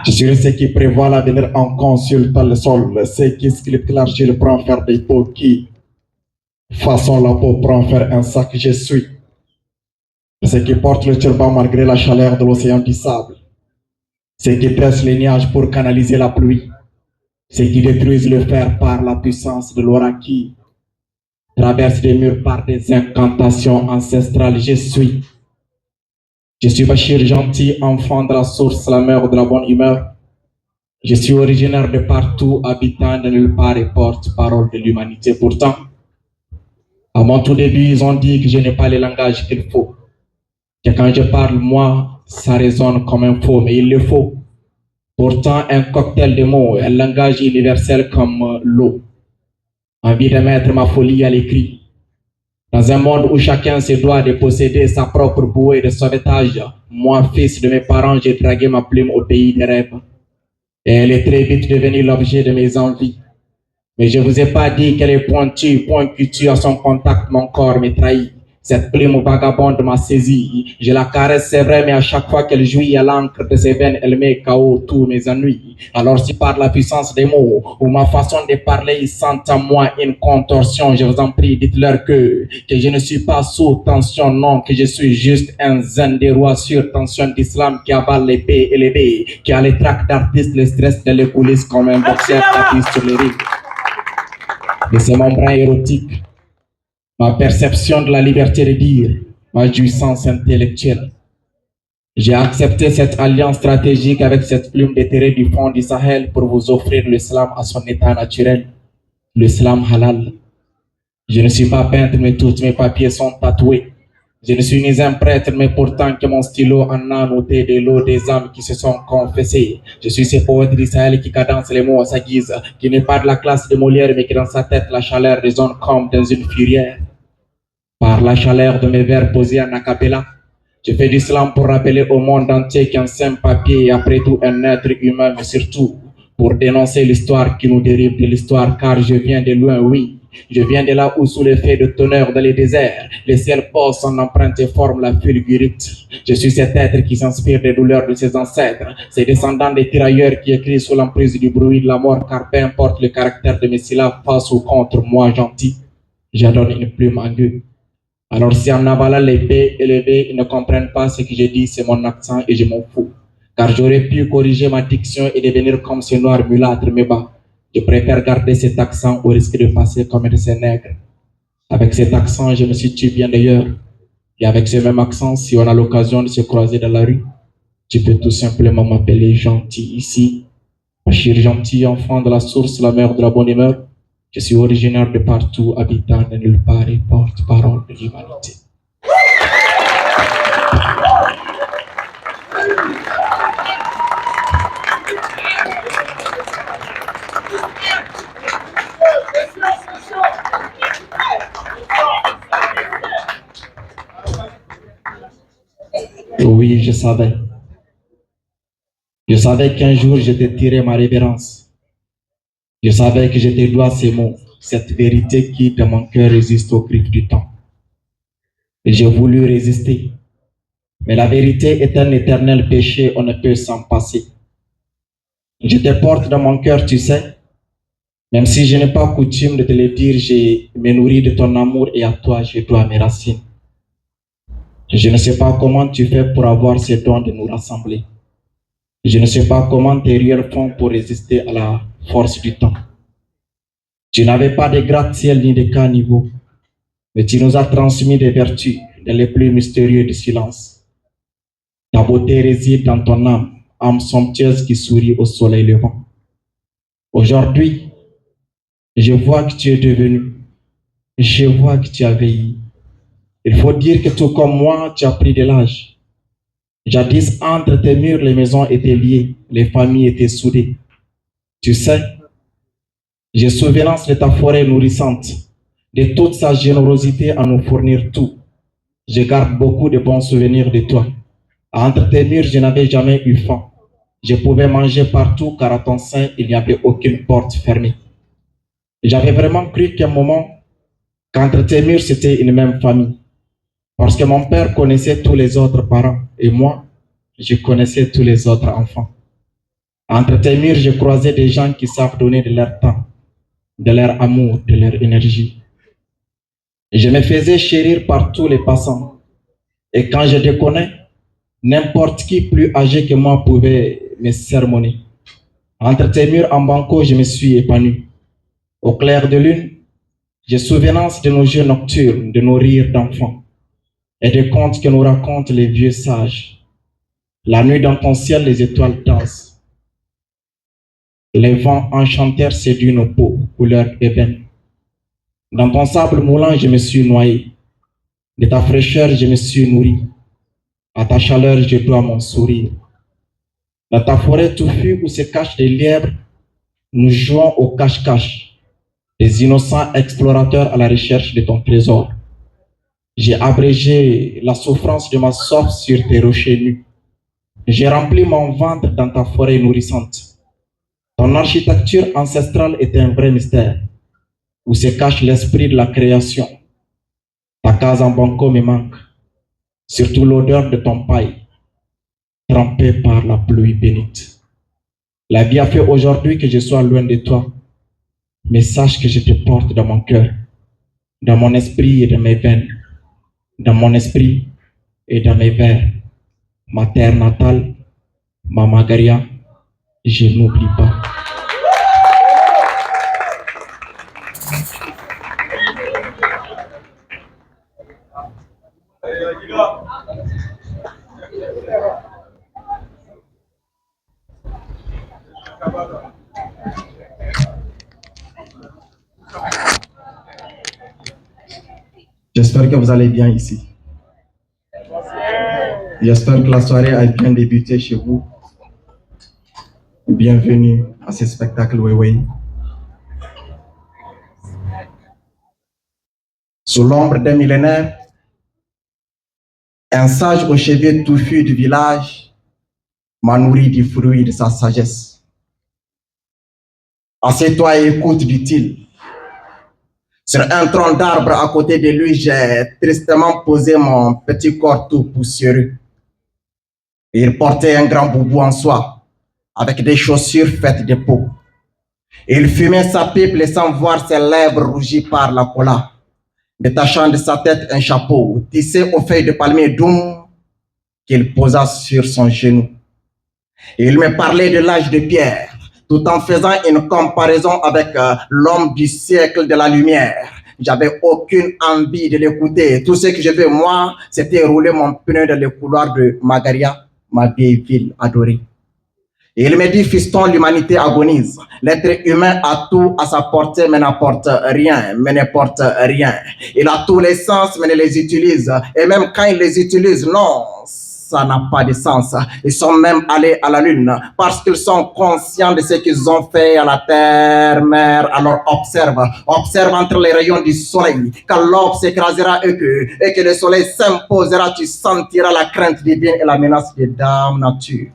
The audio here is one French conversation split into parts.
Je suis ce qui prévoit l'avenir en consultant le sol, ce qui sculpte l'argile pour en faire des pots qui façon la peau pour en faire un sac. Je suis ce qui porte le turban malgré la chaleur de l'océan du sable, ce qui presse les nuages pour canaliser la pluie, ce qui détruisent le fer par la puissance de l'aura qui traverse les murs par des incantations ancestrales. Je suis Bachir gentil, enfant de la source, la mère de la bonne humeur. Je suis originaire de partout, habitant de nulle part et porte-parole de l'humanité. Pourtant, à mon tout début, ils ont dit que je n'ai pas le langage qu'il faut. Que quand je parle, moi, ça résonne comme un faux, mais il le faut. Pourtant, un cocktail de mots, un langage universel comme l'eau. Envie de mettre ma folie à l'écrit. Dans un monde où chacun se doit de posséder sa propre bouée de sauvetage, moi, fils de mes parents, j'ai dragué ma plume au pays des rêves. Et elle est très vite devenue l'objet de mes envies. Mais je ne vous ai pas dit qu'elle est pointue, point cutu à son contact, mon corps me trahit. Cette plume vagabonde m'a saisi. Je la caresse, c'est vrai, mais à chaque fois qu'elle jouit à l'encre de ses veines, elle met KO tous mes ennuis. Alors si par la puissance des mots ou ma façon de parler, ils sentent en moi une contorsion, je vous en prie, dites-leur que je ne suis pas sous tension, non, que je suis juste un zen des rois sur tension d'islam qui avale l'épée et les baies, qui a les tracts d'artistes, le stress de les coulisses comme un boxeur tapis sur les rings. Et c'est mon brin érotique, ma perception de la liberté de dire, ma jouissance intellectuelle. J'ai accepté cette alliance stratégique avec cette plume déterrée du fond du Sahel pour vous offrir l'islam à son état naturel, l'islam halal. Je ne suis pas peintre, mais tous mes papiers sont tatoués. Je ne suis ni un prêtre, mais pourtant que mon stylo en a noté des lots des âmes qui se sont confessées. Je suis ce poète d'Israël qui cadence les mots à sa guise, qui n'est pas de la classe de Molière, mais qui dans sa tête la chaleur résonne comme dans une furière. Par la chaleur de mes vers posés en acapella, je fais du slam pour rappeler au monde entier qu'un simple papier est après tout un être humain, mais surtout pour dénoncer l'histoire qui nous dérive de l'histoire, car je viens de loin, oui. Je viens de là où, sous l'effet de tonnerre dans les déserts, le ciel pose son empreinte et forme la fulgurite. Je suis cet être qui s'inspire des douleurs de ses ancêtres, ces descendants des tirailleurs qui écrivent sous l'emprise du bruit de la mort, car peu importe le caractère de mes syllabes, face ou contre moi gentil, j'adonne une plume aiguë. Alors si en avalant l'épée élevée, ils ne comprennent pas ce que je dis, c'est mon accent et je m'en fous. Car j'aurais pu corriger ma diction et devenir comme ce noir mulâtre, mais bah, je préfère garder cet accent au risque de passer comme un de ces nègres. Avec cet accent, je me situe bien d'ailleurs. Et avec ce même accent, si on a l'occasion de se croiser dans la rue, tu peux tout simplement m'appeler gentil ici. Bachir gentil, enfant de la source, la mère de la bonne humeur. Je suis originaire de partout, habitant de nulle part et porte-parole de l'humanité. Oui, je savais. Je savais qu'un jour je te tirais ma révérence. Je savais que je te dois ces mots, cette vérité qui dans mon cœur résiste au griffe du temps. Et j'ai voulu résister. Mais la vérité est un éternel péché, on ne peut s'en passer. Je te porte dans mon cœur, tu sais. Même si je n'ai pas coutume de te le dire, je me nourris de ton amour et à toi, je dois mes racines. Je ne sais pas comment tu fais pour avoir ce don de nous rassembler. Je ne sais pas comment tes rires font pour résister à la force du temps. Tu n'avais pas de gratte-ciel ni de caniveau, mais tu nous as transmis des vertus dans les plus mystérieux du silence. Ta beauté réside dans ton âme somptueuse qui sourit au soleil levant. Aujourd'hui, je vois que tu es devenu, je vois que tu as vieilli. Il faut dire que tout comme moi, tu as pris de l'âge. Jadis, entre tes murs, les maisons étaient liées, les familles étaient soudées. Tu sais, j'ai souvenance de ta forêt nourrissante, de toute sa générosité à nous fournir tout. Je garde beaucoup de bons souvenirs de toi. Entre tes murs, je n'avais jamais eu faim. Je pouvais manger partout car à ton sein, il n'y avait aucune porte fermée. J'avais vraiment cru qu'à un moment, qu'entre tes murs, c'était une même famille. Parce que mon père connaissait tous les autres parents et moi, je connaissais tous les autres enfants. Entre tes murs, j'ai croisé des gens qui savent donner de leur temps, de leur amour, de leur énergie. Je me faisais chérir par tous les passants. Et quand je déconnais, n'importe qui plus âgé que moi pouvait me sermonner. Entre tes murs en banco, je me suis épanoui. Au clair de lune, j'ai souvenance de nos jeux nocturnes, de nos rires d'enfants et des contes que nous racontent les vieux sages. La nuit dans ton ciel, les étoiles dansent. Les vents enchanteurs séduisent nos peaux, couleur ébène. Dans ton sable moulant, je me suis noyé. De ta fraîcheur, je me suis nourri. À ta chaleur, je dois mon sourire. Dans ta forêt touffue où se cachent des lièvres, nous jouons au cache-cache, des innocents explorateurs à la recherche de ton trésor. J'ai abrégé la souffrance de ma soif sur tes rochers nus. J'ai rempli mon ventre dans ta forêt nourrissante. Ton architecture ancestrale est un vrai mystère, où se cache l'esprit de la création. Ta case en banco me manque, surtout l'odeur de ton paille, trempée par la pluie bénite. La vie a fait aujourd'hui que je sois loin de toi, mais sache que je te porte dans mon cœur, dans mon esprit et dans mes veines, dans mon esprit et dans mes vers. Ma terre natale, ma Magaria, je n'oublie pas. J'espère que vous allez bien ici. J'espère que la soirée a bien débuté chez vous. Bienvenue à ce spectacle Weiwei. Sous l'ombre d'un millénaire, un sage aux cheveux touffus du village m'a nourri du fruit de sa sagesse. Assieds-toi et écoute, dit-il. Sur un tronc d'arbre à côté de lui, j'ai tristement posé mon petit corps tout poussiéreux. Il portait un grand boubou en soie, avec des chaussures faites de peau. Il fumait sa pipe, laissant voir ses lèvres rougies par la cola, détachant de sa tête un chapeau tissé aux feuilles de palmier doux qu'il posa sur son genou. Il me parlait de l'âge de pierre, tout en faisant une comparaison avec l'homme du siècle de la lumière. J'avais aucune envie de l'écouter. Tout ce que je veux, moi, c'était rouler mon pneu dans les couloirs de Magaria, ma vieille ville adorée. Et il me dit, fiston, l'humanité agonise. L'être humain a tout à sa portée, mais n'apporte rien, mais ne porte rien. Il a tous les sens, mais ne les utilise. Et même quand il les utilise, non, ça n'a pas de sens. Ils sont même allés à la lune parce qu'ils sont conscients de ce qu'ils ont fait à la terre, mère. Alors observe entre les rayons du soleil. Quand l'aube s'écrasera et que le soleil s'imposera, tu sentiras la crainte des biens et la menace des dames nature.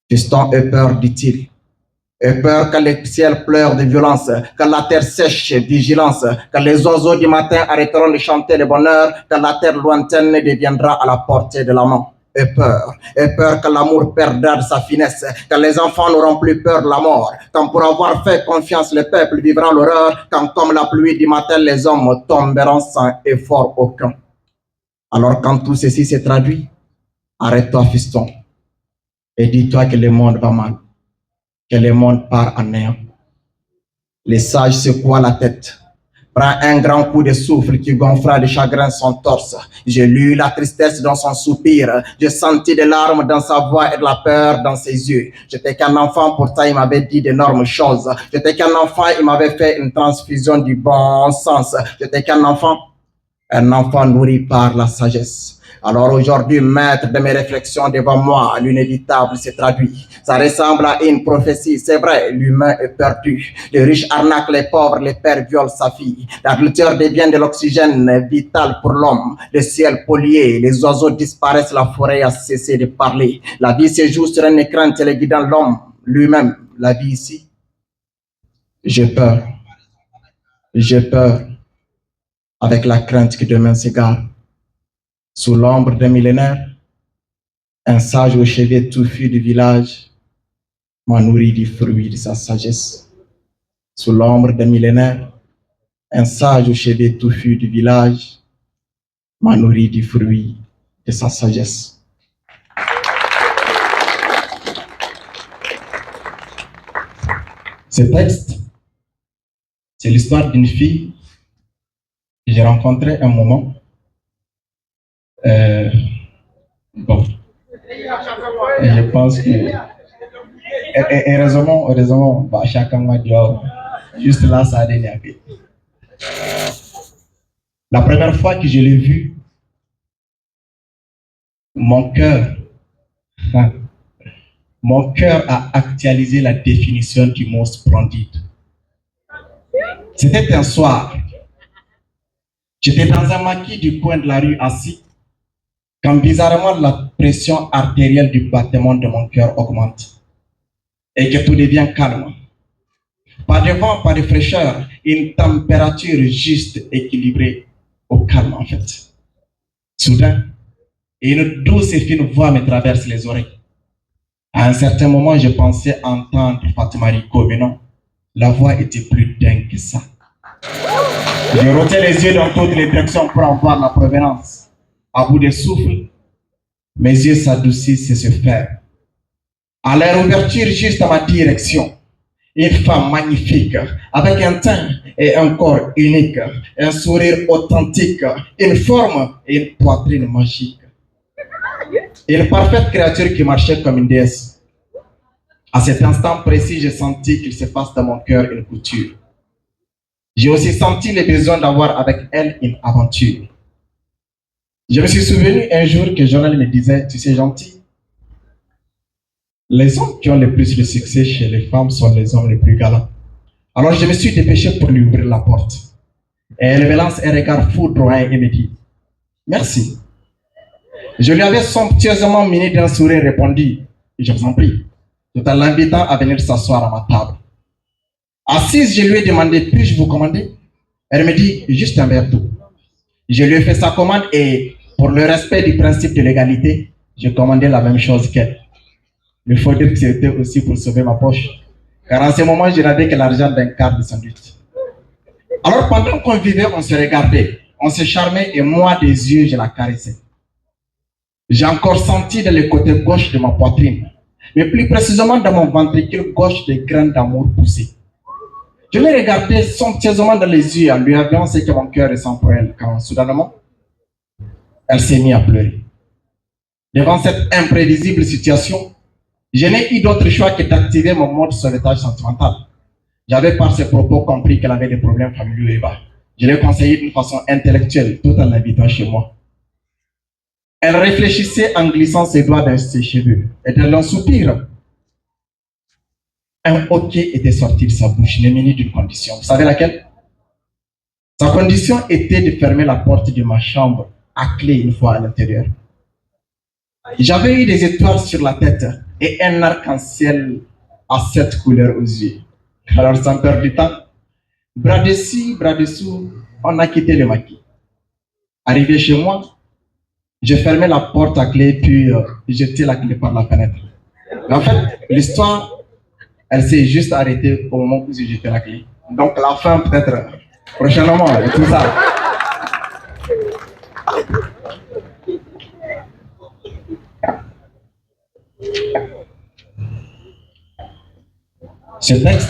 Fiston ait peur, dit-il. Ait peur quand le ciel pleure de violence, quand la terre sèche, vigilance, quand les oiseaux du matin arrêteront de chanter le bonheur, quand la terre lointaine deviendra à la portée de la main. Ait peur quand l'amour perdra de sa finesse, quand les enfants n'auront plus peur de la mort, quand pour avoir fait confiance le peuple vivra l'horreur, quand comme la pluie du matin les hommes tomberont sans effort aucun. Alors quand tout ceci s'est traduit, arrête-toi, fiston, et dis-toi que le monde va mal, que le monde part en néant. Les sages secouent la tête. Prends un grand coup de souffle qui gonfla de chagrin son torse. J'ai lu la tristesse dans son soupir. J'ai senti des larmes dans sa voix et de la peur dans ses yeux. J'étais qu'un enfant, pourtant il m'avait dit d'énormes choses. J'étais qu'un enfant, il m'avait fait une transfusion du bon sens. J'étais qu'un enfant nourri par la sagesse. Alors aujourd'hui, maître de mes réflexions devant moi, l'inévitable s'est traduit. Ça ressemble à une prophétie, c'est vrai, l'humain est perdu. Les riches arnaquent les pauvres, les pères violent sa fille. L'agriculteur devient de l'oxygène vital pour l'homme. Le ciel pollué, les oiseaux disparaissent, la forêt a cessé de parler. La vie se joue sur un écran téléguidant l'homme lui-même. La vie ici, j'ai peur. J'ai peur avec la crainte que demain s'égare. Sous l'ombre d'un millénaire, un sage aux cheveux touffus du village m'a nourri du fruit de sa sagesse. Sous l'ombre des millénaires, un sage au chevet touffu du village m'a nourri du fruit de sa sagesse. Ce texte, c'est l'histoire d'une fille que j'ai rencontrée un moment. Bon, et je pense que heureusement, bah, chacun m'a dit, oh, juste là, ça a donné. La première fois que je l'ai vue, mon cœur a actualisé la définition du mot splendide. C'était un soir. J'étais dans un maquis du coin de la rue assis, quand bizarrement la pression artérielle du battement de mon cœur augmente et que tout devient calme. Pas de vent, pas de fraîcheur, une température juste équilibrée au calme en fait. Soudain, une douce et fine voix me traverse les oreilles. À un certain moment, je pensais entendre Fatima Rico, mais non, la voix était plus dingue que ça. Je rotais les yeux dans toutes les directions pour en voir la provenance. À bout de souffle, mes yeux s'adoucissent et se ferment. À leur ouverture, juste à ma direction, une femme magnifique, avec un teint et un corps unique, un sourire authentique, une forme et une poitrine magique. Une parfaite créature qui marchait comme une déesse. À cet instant précis, j'ai senti qu'il se passe dans mon cœur une couture. J'ai aussi senti le besoin d'avoir avec elle une aventure. Je me suis souvenu un jour que Jonel me disait, tu sais gentil, les hommes qui ont le plus de succès chez les femmes sont les hommes les plus galants. Alors je me suis dépêché pour lui ouvrir la porte. Et elle me lance un regard foudroyant et me dit, merci. Je lui avais somptueusement muni d'un sourire répondu, je vous en prie, tout en l'invitant à venir s'asseoir à ma table. Assise, je lui ai demandé, puis-je vous commander? Elle me dit, juste un verre d'eau. Je lui ai fait sa commande et, pour le respect du principe de l'égalité, j'ai commandé la même chose qu'elle. Il faut dire que c'était aussi pour sauver ma poche, car en ce moment, je n'avais que l'argent d'un quart de sandwich. Alors, pendant qu'on vivait, on se regardait, on se charmait et moi, des yeux, je la caressais. J'ai encore senti dans le côté gauche de ma poitrine, mais plus précisément dans mon ventricule gauche, des graines d'amour poussées. Je l'ai regardée somptueusement dans les yeux en lui avouant ce que mon cœur ressent pour elle, quand soudainement, elle s'est mise à pleurer. Devant cette imprévisible situation, je n'ai eu d'autre choix que d'activer mon mode sauvetage sentimental. J'avais par ses propos compris qu'elle avait des problèmes familiaux et bas. Je l'ai conseillé d'une façon intellectuelle, tout en l'invitant chez moi. Elle réfléchissait en glissant ses doigts dans ses cheveux. Et dans un soupir, un hoquet était sorti de sa bouche, muni d'une condition. Vous savez laquelle? Sa condition était de fermer la porte de ma chambre à clé une fois à l'intérieur. J'avais eu des étoiles sur la tête et un arc-en-ciel à 7 couleurs aux yeux. Alors, sans perdre du temps, bras dessus, bras dessous, on a quitté le maquis. Arrivé chez moi, j'ai fermé la porte à clé puis jeté la clé par la fenêtre. Mais en fait, l'histoire, elle s'est juste arrêtée au moment où j'ai jeté la clé. Donc la fin peut-être prochainement et tout ça. Ce texte,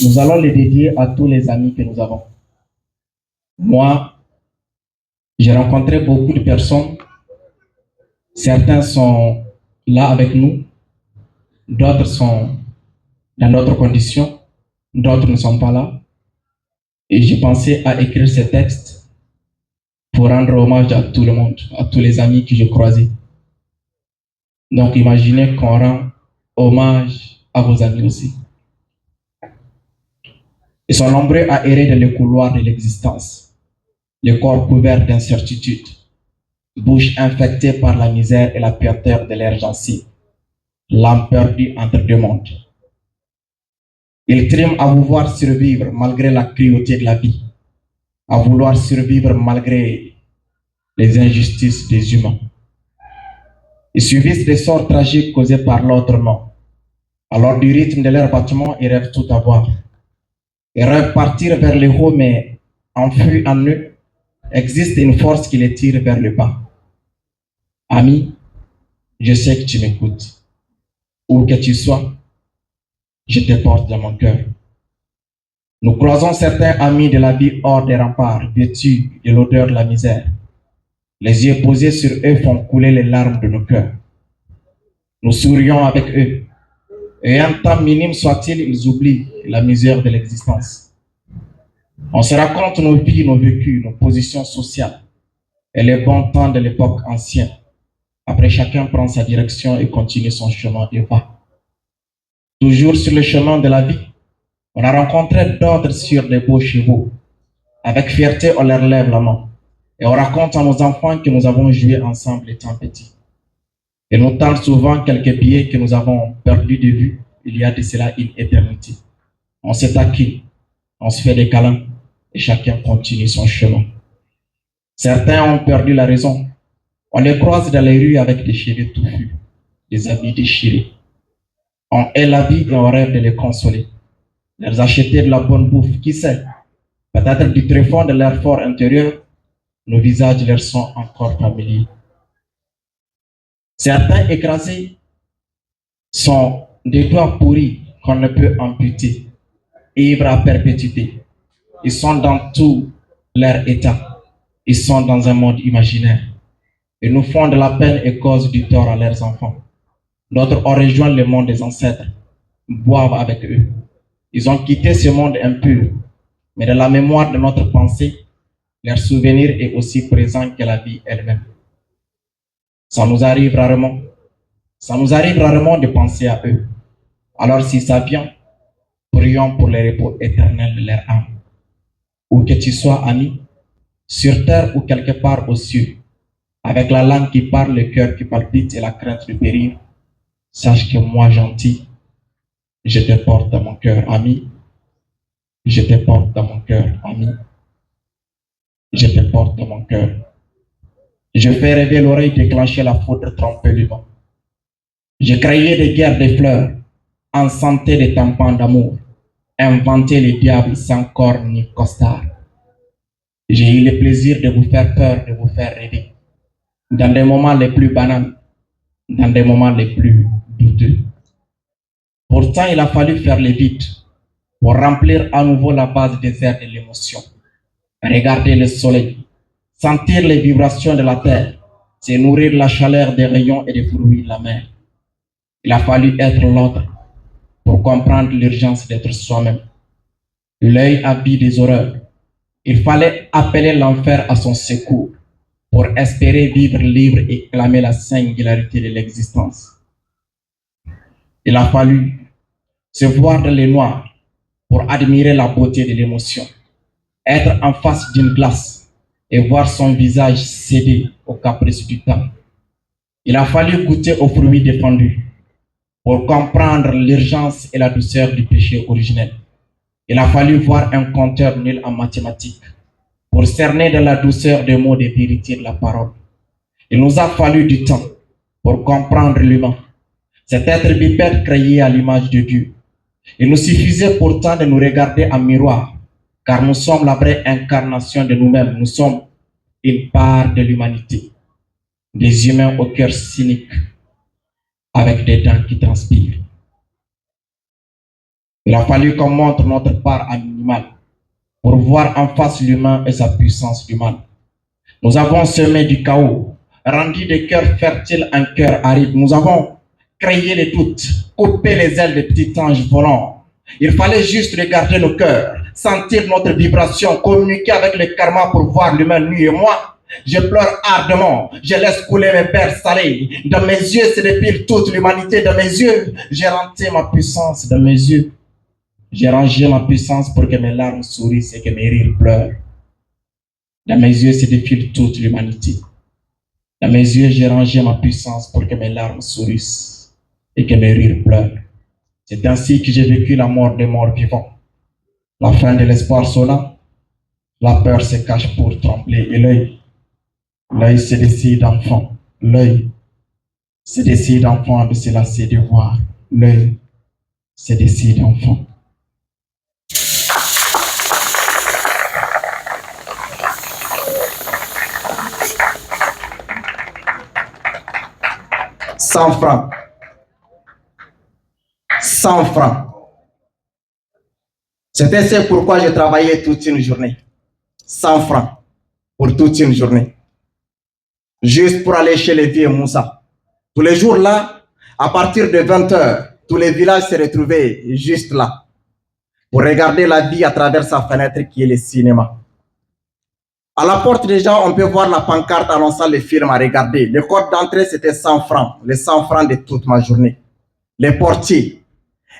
nous allons le dédier à tous les amis que nous avons. Moi, j'ai rencontré beaucoup de personnes. Certains sont là avec nous, d'autres sont dans d'autres conditions, d'autres ne sont pas là. Et j'ai pensé à écrire ce texte pour rendre hommage à tout le monde, à tous les amis que j'ai croisés. Donc imaginez qu'on rend hommage à vos amis aussi. Ils sont nombreux à errer dans les couloirs de l'existence, le corps couvert d'incertitude, bouche infectée par la misère et la puanteur de l'air gencive, l'âme perdue entre deux mondes. Ils triment à vous voir survivre malgré la cruauté de la vie, à vouloir survivre malgré les injustices des humains. Ils subissent des sorts tragiques causés par l'autre non, Alors du rythme de leur battement, ils rêvent tout avoir. Ils rêvent partir vers le haut, mais enfouis en eux, existe une force qui les tire vers le bas. Ami, je sais que tu m'écoutes. Où que tu sois, je te porte dans mon cœur. Nous croisons certains amis de la vie hors des remparts, vêtus de l'odeur de la misère. Les yeux posés sur eux font couler les larmes de nos cœurs. Nous sourions avec eux. Et un temps minime soit-il, ils oublient la misère de l'existence. On se raconte nos vies, nos vécus, nos positions sociales et les bons temps de l'époque ancienne. Après, chacun prend sa direction et continue son chemin et va. Toujours sur le chemin de la vie, on a rencontré d'autres sur des beaux chevaux. Avec fierté, on leur lève la main. Et on raconte à nos enfants que nous avons joué ensemble étant petits. Et nous tendent souvent quelques billets que nous avons perdus de vue il y a de cela une éternité. On se taquine, on se fait des câlins et chacun continue son chemin. Certains ont perdu la raison. On les croise dans les rues avec des cheveux touffus, des habits déchirés. On hait la vie et on rêve de les consoler. Leur acheter de la bonne bouffe, qui sait? Peut-être du tréfonds de leur fort intérieur, nos visages leur sont encore familiers. Certains écrasés sont des doigts pourris qu'on ne peut amputer, ivres à perpétuité. Ils sont dans tout leur état. Ils sont dans un monde imaginaire. Ils nous font de la peine et causent du tort à leurs enfants. D'autres ont rejoint le monde des ancêtres, boivent avec eux. Ils ont quitté ce monde impur, mais dans la mémoire de notre pensée, leur souvenir est aussi présent que la vie elle-même. Ça nous arrive rarement de penser à eux. Alors si ça vient, prions pour le repos éternel de leur âme. Où que tu sois, ami, sur terre ou quelque part aux cieux, avec la langue qui parle, le cœur qui palpite et la crainte de périr, sache que moi, gentil, je te porte dans mon cœur, ami. Je te porte dans mon cœur, ami. Je te porte dans mon cœur. Je fais rêver l'oreille déclencher la foudre, tromper le vent. Je créais des guerres de fleurs, enchanté des tampons d'amour, inventé les diables sans corps ni costard. J'ai eu le plaisir de vous faire peur, de vous faire rêver, dans des moments les plus banals, dans des moments les plus douteux. Pourtant, il a fallu faire le vide pour remplir à nouveau la base déserte de l'émotion. Regarder le soleil, sentir les vibrations de la terre, se nourrir la chaleur des rayons et des fruits de la mer. Il a fallu être l'autre pour comprendre l'urgence d'être soi-même. L'œil avide des horreurs. Il fallait appeler l'enfer à son secours pour espérer vivre libre et clamer la singularité de l'existence. Il a fallu se voir dans les noirs pour admirer la beauté de l'émotion, être en face d'une glace et voir son visage céder aux caprices du temps. Il a fallu goûter aux fruits défendus pour comprendre l'urgence et la douceur du péché originel. Il a fallu voir un compteur nul en mathématiques pour cerner dans la douceur des mots des vérités de la parole. Il nous a fallu du temps pour comprendre l'humain, cet être bipède créé à l'image de Dieu. Il nous suffisait pourtant de nous regarder en miroir, car nous sommes la vraie incarnation de nous-mêmes. Nous sommes une part de l'humanité, des humains au cœur cynique, avec des dents qui transpirent. Il a fallu qu'on montre notre part animale pour voir en face l'humain et sa puissance humaine. Nous avons semé du chaos, rendu des cœurs fertiles en cœurs arides. Nous avons créé les doutes, coupé les ailes des petits anges volants. Il fallait juste regarder nos cœurs, sentir notre vibration, communiquer avec le karma pour voir l'humain nu. Et moi, je pleure ardemment, je laisse couler mes perles salées. Dans mes yeux se dépile toute l'humanité. Dans mes yeux, j'ai rentré ma puissance. Dans mes yeux, j'ai rangé ma puissance pour que mes larmes sourissent et que mes rires pleurent. Dans mes yeux se défile toute l'humanité. Dans mes yeux, j'ai rangé ma puissance pour que mes larmes sourissent et que mes rires pleurent. C'est ainsi que j'ai vécu la mort des morts vivants. La fin de l'espoir sonna, la peur se cache pour trembler et l'œil se décide enfant. L'œil se décide enfant de se lasser de voir. L'œil c'est décès d'enfants. $100. 100 francs. C'était ce pourquoi j'ai travaillé toute une journée. 100 francs pour toute une journée. Juste pour aller chez les vieux Moussa. Tous les jours là, à partir de 20h, tous les villages se retrouvaient juste là pour regarder la vie à travers sa fenêtre qui est le cinéma. À la porte déjà, on peut voir la pancarte annonçant le film à regarder. Le code d'entrée, c'était 100 francs. Les 100 francs de toute ma journée. Les portiers.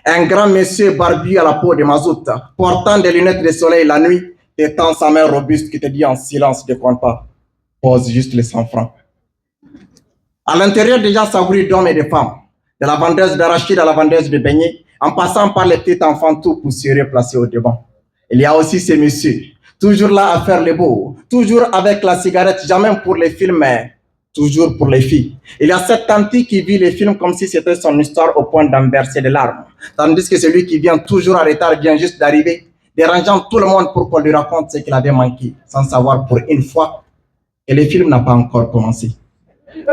Un grand monsieur barbu à la peau de mazout, portant des lunettes de soleil la nuit, étant sa main robuste qui te dit en silence, ne compte pas. Pose juste les 100 francs. À l'intérieur, déjà, ça brûle d'hommes et de femmes. De la vendeuse d'arachide à la vendeuse de beignets, en passant par les petits enfants tout poussiéreux placés au devant. Il y a aussi ces messieurs, toujours là à faire les beaux, toujours avec la cigarette, jamais pour les films, mais toujours pour les filles. Il y a cette tante qui vit les films comme si c'était son histoire au point d'en verser des larmes. Tandis que celui qui vient toujours en retard vient juste d'arriver, dérangeant tout le monde pour qu'on lui raconte ce qu'il avait manqué, sans savoir pour une fois que le film n'a pas encore commencé.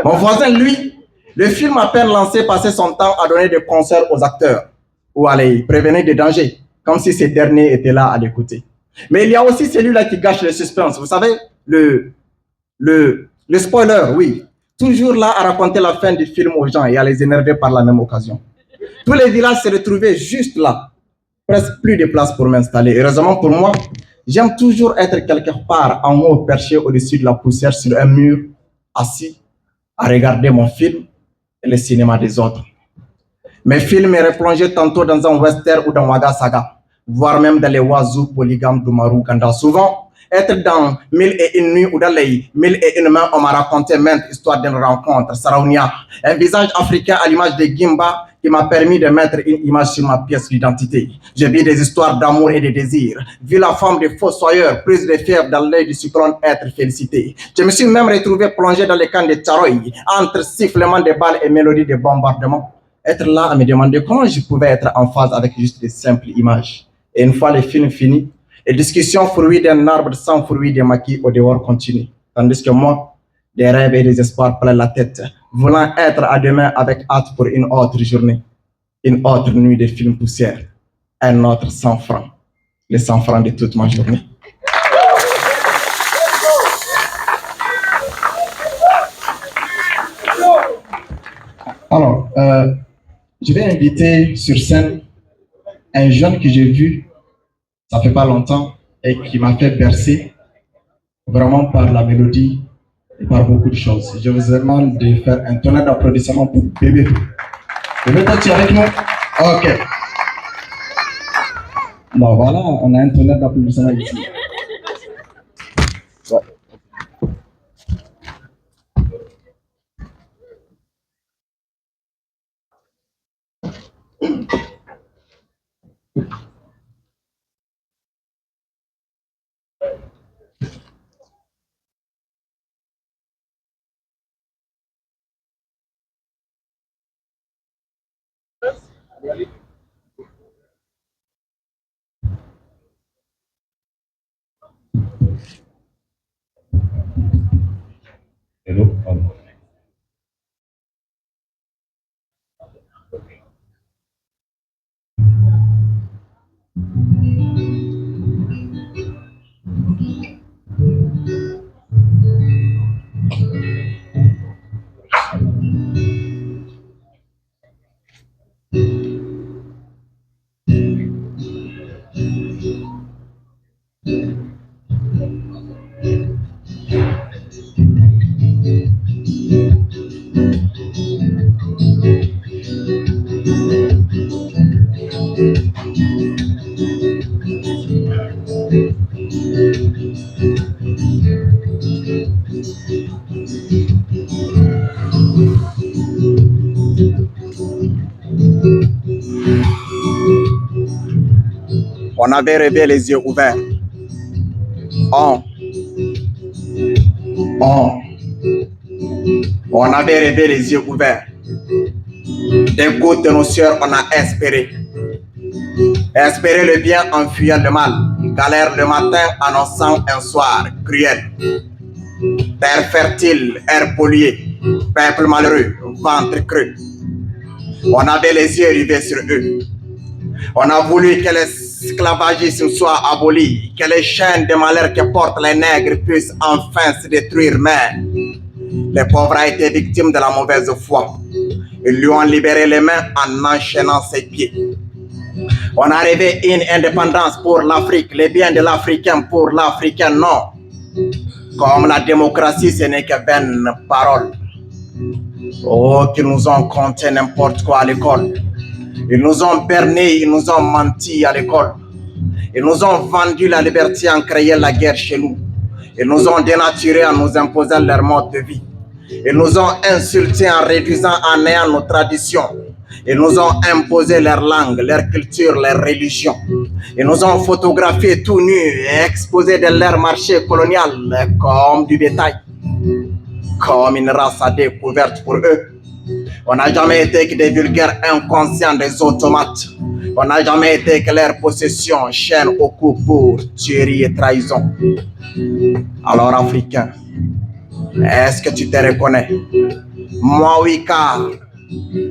Mon voisin, lui, le film à peine lancé passait son temps à donner des conseils aux acteurs ou à les prévenir des dangers, comme si ces derniers étaient là à l'écouter. Mais il y a aussi celui-là qui gâche le suspense. Vous savez, le spoiler, oui. Toujours là à raconter la fin du film aux gens et à les énerver par la même occasion. Tous les villages se retrouvaient juste là. Presque plus de place pour m'installer. Heureusement pour moi, j'aime toujours être quelque part en haut, perché au-dessus de la poussière sur un mur, assis, à regarder mon film et le cinéma des autres. Mes films me replongeaient tantôt dans un western ou dans Waga Saga, voire même dans les oiseaux polygames d'Umaru Ganda. Souvent, être dans 1001 nuits ou dans les 1001 mains, on m'a raconté maintes histoires d'une rencontre, Saraunia, un visage africain à l'image de Gimba qui m'a permis de mettre une image sur ma pièce d'identité. J'ai vu des histoires d'amour et de désir, vu la femme des fossoyeurs, prise de fièvre dans l'œil du cyclone, être félicitée. Je me suis même retrouvé plongé dans les camps de Tcharoy, entre sifflements de balles et mélodies de bombardement. Être là à me demander comment je pouvais être en phase avec juste des simples images. Et une fois le film fini, les discussions fruits d'un arbre sans fruits de maquis au dehors continuent. Tandis que moi, des rêves et des espoirs plein la tête, voulant être à demain avec hâte pour une autre journée, une autre nuit de film poussière, un autre 100 francs, les 100 francs de toute ma journée. Alors, je vais inviter sur scène un jeune que j'ai vu, ça fait pas longtemps, et qui m'a fait bercer vraiment par la mélodie et par beaucoup de choses. Je vous demande de faire un tonnerre d'applaudissements pour Bébé. Bébé, toi, tu es avec nous? Ok. Bon, voilà, on a un tonnerre d'applaudissements ici. Ouais. Hello. On avait rêvé les yeux ouverts. On avait rêvé les yeux ouverts. Des gouttes de nos sueurs, on a espéré. Espérer le bien en fuyant le mal. Galère le matin annonçant un soir cruel. Terre fertile, air pollué, peuple malheureux, ventre creux. On avait les yeux rivés sur eux. On a voulu que l'esclavagisme soit aboli, que les chaînes de malheur que portent les nègres puissent enfin se détruire, mais les pauvres ont été victimes de la mauvaise foi. Ils lui ont libéré les mains en enchaînant ses pieds. On a rêvé une indépendance pour l'Afrique, les biens de l'Africain pour l'Africain, non. Comme la démocratie, ce n'est que vaine parole. Oh, qu'ils nous ont conté n'importe quoi à l'école. Ils nous ont bernés, ils nous ont menti à l'école. Ils nous ont vendu la liberté en créant la guerre chez nous. Ils nous ont dénaturés en nous imposant leur mode de vie. Ils nous ont insultés en réduisant en néant nos traditions. Ils nous ont imposé leur langue, leur culture, leur religion. Ils nous ont photographiés tout nus et exposés de leur marché colonial comme du bétail, comme une race à découverte pour eux. On n'a jamais été que des vulgaires inconscients des automates. On n'a jamais été que leur possession, chaîne au cou pour tuerie et trahison. Alors, Africain, est-ce que tu te reconnais? Moi, oui, car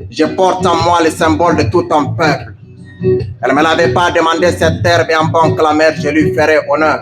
je porte en moi le symbole de tout un peuple. Elle ne me l'avait pas demandé cette terre, bien bon que la mère, je lui ferai honneur.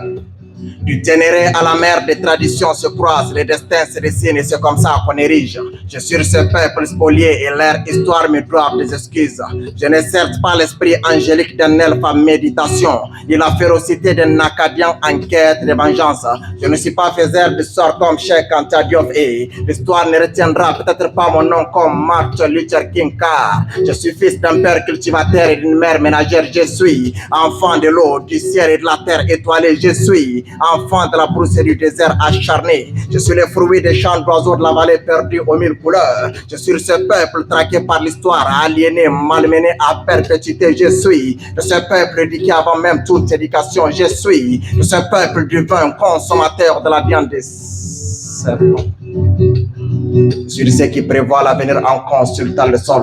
Du Ténéré à la mer, des traditions se croisent, les destins se dessinent et c'est comme ça qu'on érige. Je suis ce peuple spolié et leur histoire me doit des excuses. Je n'ai certes pas l'esprit angélique d'un elfe à méditation, ni la férocité d'un Acadien en quête de vengeance. Je ne suis pas faiseur de sort comme Cheikh Anta Diop et l'histoire ne retiendra peut-être pas mon nom comme Martin Luther King car je suis fils d'un père cultivateur et d'une mère ménagère. Je suis enfant de l'eau, du ciel et de la terre étoilée. Je suis enfant de la brousse et du désert acharné. Je suis le fruit des champs d'oiseaux de la vallée perdue aux mille couleurs. Je suis ce peuple traqué par l'histoire, aliéné, malmené à perpétuité. Je suis de ce peuple éduqué avant même toute éducation. Je suis de ce peuple du vin, consommateur de la viande des serpents. Je suis de ceux qui prévoient l'avenir en consultant le sol.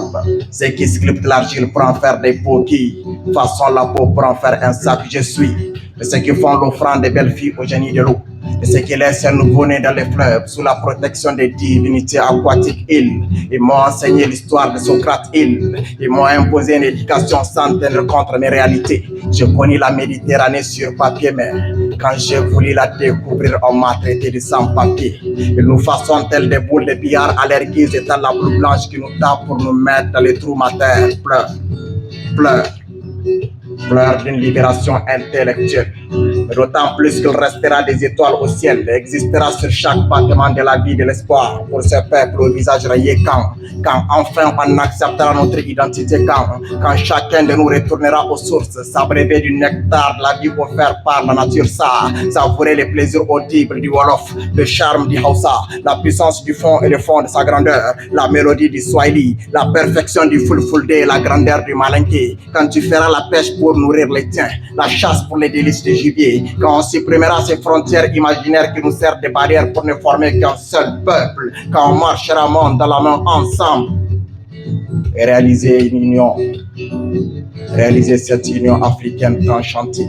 Ceux qui sculptent l'argile pour en faire des pots qui façonnent la peau pour en faire un sac. Je suis de ceux qui font l'offrande des belles filles au génie de l'eau. De ceux qui laissent un nouveau-né dans les fleuves sous la protection des divinités aquatiques. Ils m'ont enseigné l'histoire de Socrate. Ils m'ont imposé une éducation sans tenir compte de mes réalités. Je connais la Méditerranée sur papier, mais quand j'ai voulu la découvrir, on m'a traité de sans-papier. Ils nous façonnent tels des boules de billard à leur guise, étant la boule blanche qui nous tape pour nous mettre dans les trous mater. Pleure, pleure. Pleure d'une libération intellectuelle. D'autant plus qu'il restera des étoiles au ciel, existera sur chaque battement de la vie de l'espoir pour ce peuple au visage rayé quand enfin on acceptera notre identité, quand chacun de nous retournera aux sources, s'abreuver du nectar de la vie offert par la nature, savourer les plaisirs audibles du Wolof, le charme du Hausa, la puissance du fond et le fond de sa grandeur, la mélodie du Swahili, la perfection du Fulfulde et la grandeur du Malinké. Quand tu feras la pêche pour nourrir les tiens, la chasse pour les délices du gibier, quand on supprimera ces frontières imaginaires qui nous servent de barrières pour ne former qu'un seul peuple, quand on marchera monde dans la main ensemble et réaliser une union, réaliser cette union africaine enchantée,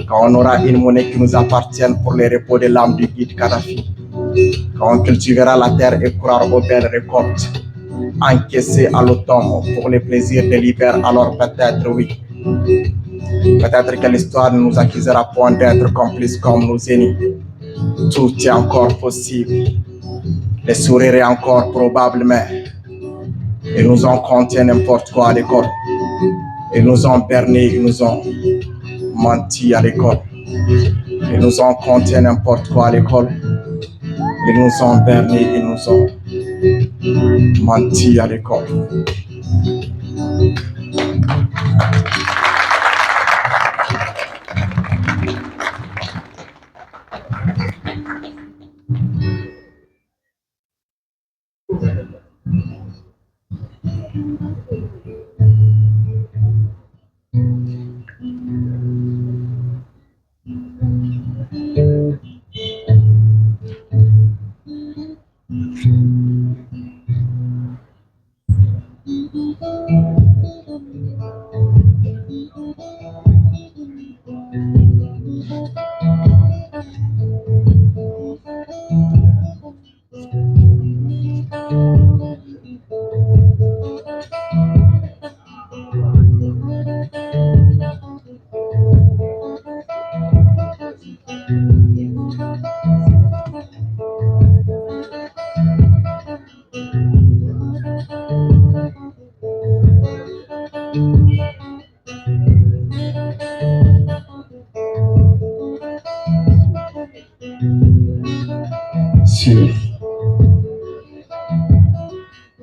quand on aura une monnaie qui nous appartienne pour les repos de l'âme du guide Kadhafi, quand on cultivera la terre et croira aux belles récoltes, encaissées à l'automne pour les plaisirs de l'hiver, alors peut-être oui. Peut-être que l'histoire ne nous accusera point d'être complices comme nos aînés. Tout est encore possible. Les sourires est encore probable, mais ils nous ont compté n'importe quoi à l'école. Ils nous ont berné, ils nous ont menti à l'école. Ils nous ont compté n'importe quoi à l'école. Ils nous ont berné, ils nous ont menti à l'école.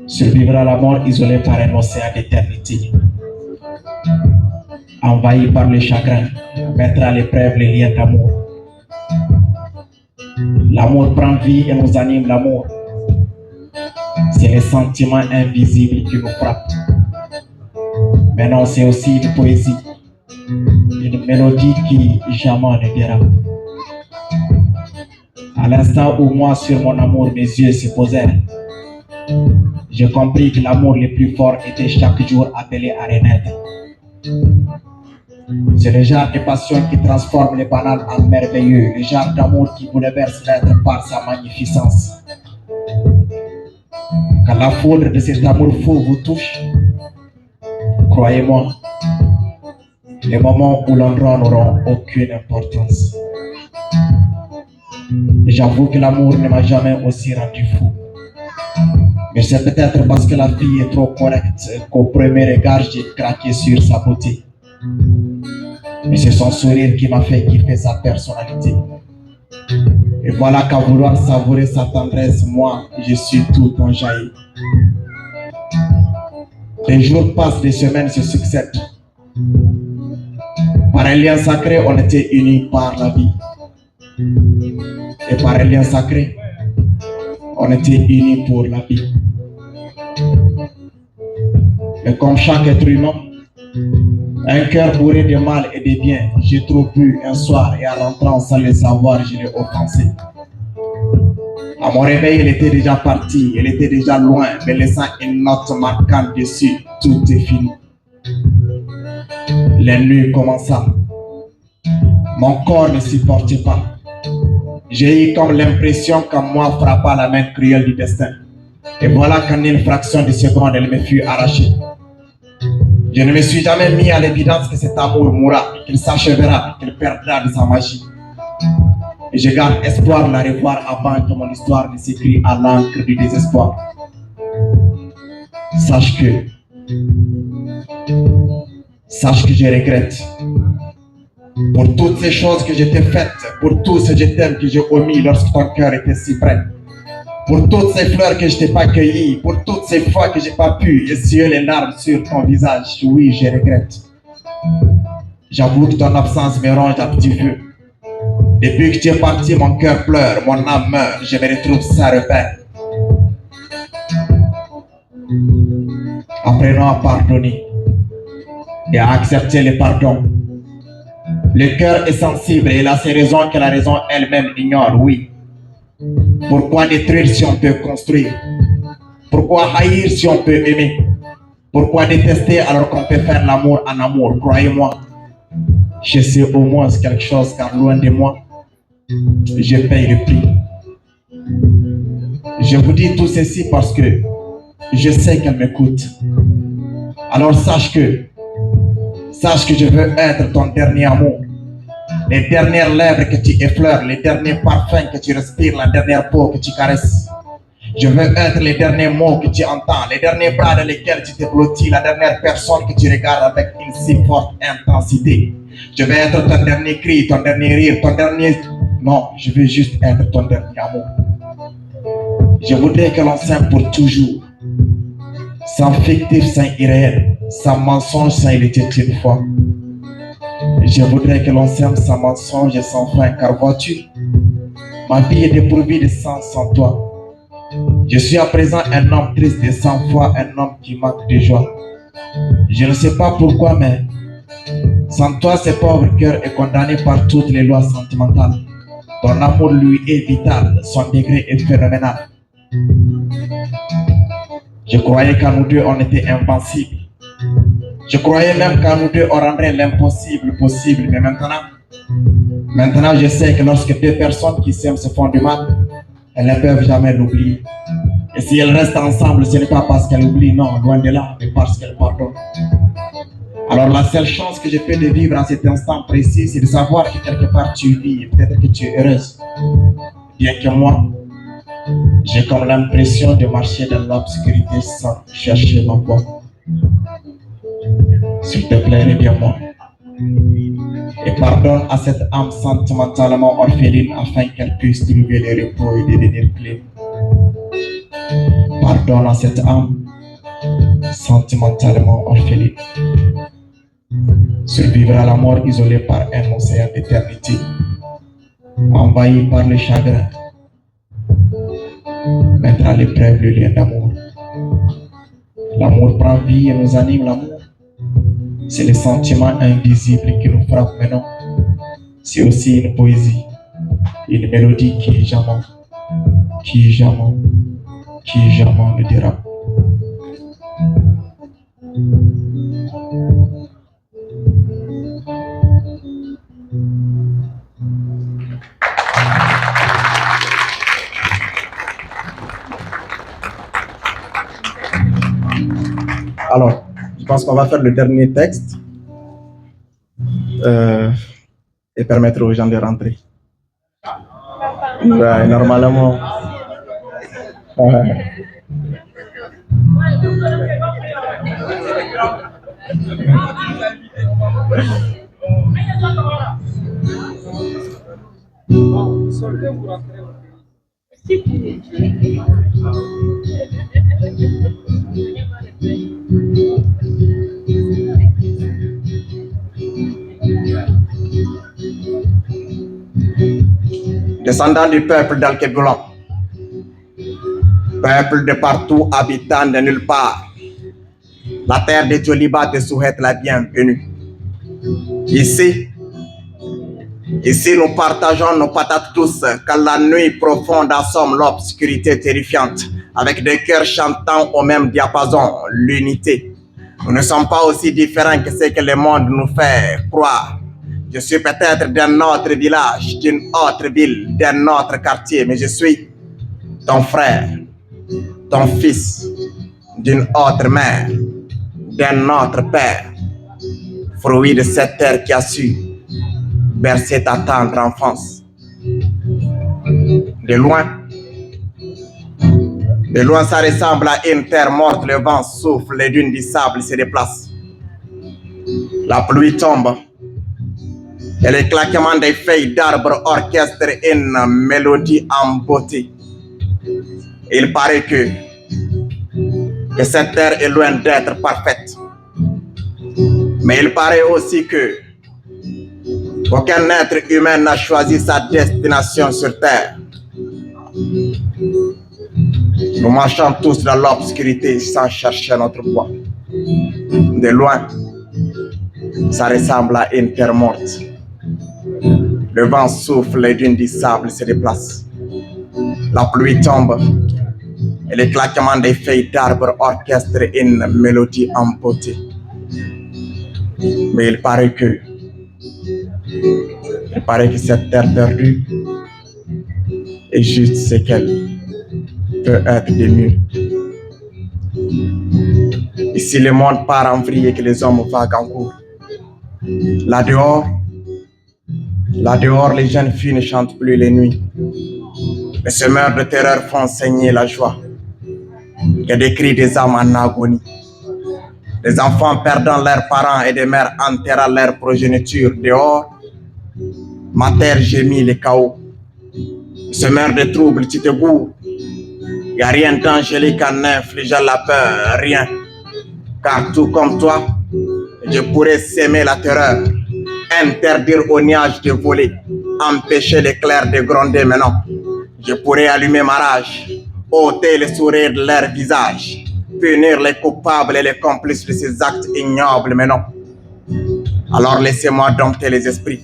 Survivre à la mort isolé par un océan d'éternité, envahi par le chagrin, mettre à l'épreuve les liens d'amour. L'amour prend vie et nous anime l'amour. C'est les sentiments invisibles qui nous frappent. Mais non, c'est aussi une poésie, une mélodie qui jamais ne dérape. À l'instant où moi, sur mon amour, mes yeux se posèrent, j'ai compris que l'amour le plus fort était chaque jour appelé à renaître. C'est le genre de passion qui transforme les banals en merveilleux, le genre d'amour qui bouleverse l'être par sa magnificence. Quand la foudre de cet amour fou vous touche, croyez-moi, les moments où l'on dort n'auront aucune importance. J'avoue que l'amour ne m'a jamais aussi rendu fou. Mais c'est peut-être parce que la fille est trop correcte qu'au premier regard j'ai craqué sur sa beauté. Mais c'est son sourire qui m'a fait kiffer sa personnalité. Et voilà qu'à vouloir savourer sa tendresse, moi, je suis tout enjaillé. Des jours passent, des semaines se succèdent. Par un lien sacré, on était unis par la vie. Et par un lien sacré, on était unis pour la vie. Et comme chaque être humain, un cœur bourré de mal et de bien, j'ai trop bu un soir et en rentrant sans le savoir, je l'ai offensé. À mon réveil, elle était déjà partie, elle était déjà loin, me laissant une note marquante dessus. Tout est fini. La nuit commença. Mon corps ne supportait pas. J'ai eu comme l'impression qu'en moi frappa la main cruelle du destin. Et voilà qu'en une fraction de seconde, elle me fut arrachée. Je ne me suis jamais mis à l'évidence que cet amour mourra, qu'il s'achèvera, qu'il perdra de sa magie. Et je garde espoir de la revoir avant que mon histoire ne s'écrit à l'encre du désespoir. Sache que je regrette pour toutes ces choses que je t'ai faites, pour tout ce je t'aime que j'ai omis lorsque ton cœur était si près, pour toutes ces fleurs que je t'ai pas cueillies, pour toutes ces fois que j'ai pas pu essuyer les larmes sur ton visage. Oui, je regrette. J'avoue que ton absence me ronge à petit feu. Depuis que tu es parti, mon cœur pleure, mon âme meurt, je me retrouve sans repère. Apprenons à pardonner et à accepter le pardon. Le cœur est sensible et il a ses raisons que la raison elle-même ignore, oui. Pourquoi détruire si on peut construire? Pourquoi haïr si on peut aimer? Pourquoi détester alors qu'on peut faire l'amour en amour? Croyez-moi, je sais au moins quelque chose car loin de moi, je paye le prix. Je vous dis tout ceci parce que je sais qu'elle m'écoute. Alors sache que je veux être ton dernier amour. Les dernières lèvres que tu effleures, les derniers parfums que tu respires, la dernière peau que tu caresses. Je veux être les derniers mots que tu entends, les derniers bras dans lesquels tu te blottis, la dernière personne que tu regardes avec une si forte intensité. Je veux être ton dernier cri, ton dernier rire, ton dernier... Non, je veux juste être ton dernier amour. Je voudrais que l'on s'aime pour toujours. Sans fictif, sans irréel, sans mensonge, sans il était une fois. Je voudrais que l'on s'aime sans mensonge et sans fin, car vois-tu, ma vie est dépourvue de sens sans toi. Je suis à présent un homme triste et 100 fois un homme qui manque de joie. Je ne sais pas pourquoi, mais sans toi, ce pauvre cœur est condamné par toutes les lois sentimentales. Ton amour lui est vital, son degré est phénoménal. Je croyais qu'à nous deux, on était invincibles. Je croyais même qu'à nous deux, on rendrait l'impossible possible. Mais maintenant, je sais que lorsque deux personnes qui s'aiment se font du mal, elles ne peuvent jamais l'oublier. Et si elles restent ensemble, ce n'est pas parce qu'elles oublient, non, loin de là, mais parce qu'elles pardonnent. Alors la seule chance que je peux de vivre en cet instant précis, c'est de savoir que quelque part tu vis, peut-être que tu es heureuse. Bien que moi, j'ai comme l'impression de marcher dans l'obscurité sans chercher ma voie. S'il te plaît, reviens-moi. Et pardonne à cette âme sentimentalement orpheline afin qu'elle puisse trouver le repos et devenir pleine. Pardonne à cette âme sentimentalement orpheline. Survivre à la mort isolée par un océan d'éternité, envahi par le chagrin, mettre à l'épreuve le lien d'amour. L'amour prend vie et nous anime l'amour. C'est le sentiment invisible qui nous frappe maintenant. C'est aussi une poésie, une mélodie qui jamais ne dérape. Alors, je pense qu'on va faire le dernier texte et permettre aux gens de rentrer. Ouais, normalement. Descendants du peuple d'Al-Kéboulan, peuple de partout, habitant de nulle part, la terre de Djoliba te souhaite la bienvenue. Ici, nous partageons nos patates tous, car la nuit profonde assomme l'obscurité terrifiante, avec des cœurs chantant au même diapason, l'unité. Nous ne sommes pas aussi différents que ce que le monde nous fait croire. Je suis peut-être d'un autre village, d'une autre ville, d'un autre quartier, mais je suis ton frère, ton fils, d'une autre mère, d'un autre père, fruit de cette terre qui a su bercer ta tendre enfance. De loin ça ressemble à une terre morte, le vent souffle, les dunes du sable se déplacent. La pluie tombe et les claquements des feuilles d'arbres orchestrent une mélodie en beauté. Il paraît que cette terre est loin d'être parfaite. Mais il paraît aussi que aucun être humain n'a choisi sa destination sur terre. Nous marchons tous dans l'obscurité sans chercher notre voie. De loin, ça ressemble à une terre morte. Le vent souffle, les dunes du sable se déplacent. La pluie tombe et les claquements des feuilles d'arbres orchestrent une mélodie en beauté. Mais il paraît que cette terre perdue est juste ce qu'elle peut être de mieux. Ici, le monde part en vrille et que les hommes vaguent en cours. Là dehors, les jeunes filles ne chantent plus les nuits. Les semeurs de terreur font saigner la joie. Il y a des cris des âmes en agonie. Les enfants perdant leurs parents et des mères enterrant leur progéniture. Dehors, ma terre gémit le chaos. Semeur de troubles, tu te goûtes. Il n'y a rien d'angélique en infligeant la peur, rien. Car tout comme toi, je pourrais s'aimer la terreur, interdire aux nuages de voler, empêcher l'éclair de gronder, mais non. Je pourrais allumer ma rage, ôter le sourire de leur visage, punir les coupables et les complices de ces actes ignobles, mais non. Alors laissez-moi dompter les esprits,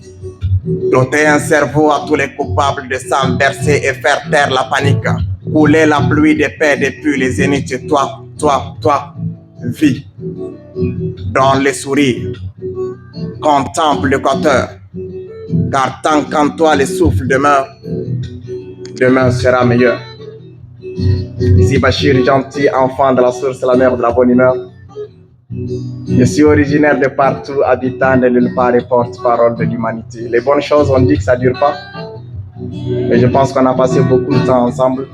doter un cerveau à tous les coupables de sang versé et faire taire la panique, couler la pluie de paix depuis les zéniths. Toi, vis dans les sourires, contemple le compteur, car tant qu'en toi le souffle demeure, demain sera meilleur. Ici Bachir, gentil enfant de la source, la mère de la bonne humeur. Je suis originaire de partout, habitant de nulle part et porte-parole de l'humanité. Les bonnes choses, on dit que ça ne dure pas, mais je pense qu'on a passé beaucoup de temps ensemble.